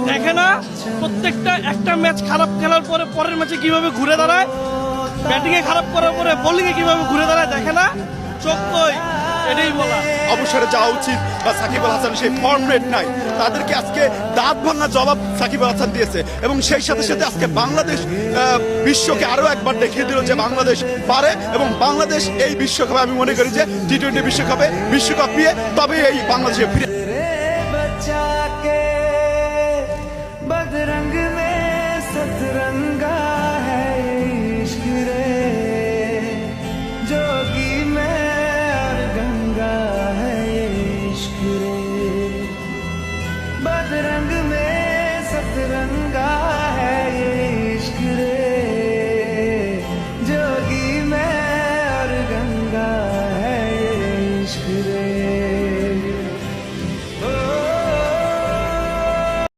দেখে না প্রত্যেকটা একটা ম্যাচ খারাপ খেলার পরে পরের ম্যাচে কিভাবে ঘুরে দাঁড়ায়, ব্যাটিং এ খারাপ করার পরে বোলিং এ কিভাবে ঘুরে দাঁড়ায় দেখে না, চোখ কই, এটাই বলা। অবসরে যাওয়া উচিত, বা সাকিব আল হাসান সেই ফর্ম রেট নাই, তাদেরকে আজকে দাঁত ভাঙা জবাব সাকিব আল হাসান দিয়েছে। এবং সেই সাথে সাথে আজকে বাংলাদেশ বিশ্বকে আরো একবার দেখিয়ে দিল যে বাংলাদেশ পারে, এবং বাংলাদেশ এই বিশ্বকাপে আমি মনে করি যে টি-20 বিশ্বকাপ নিয়ে তবে এই বাংলাদেশে ফিরে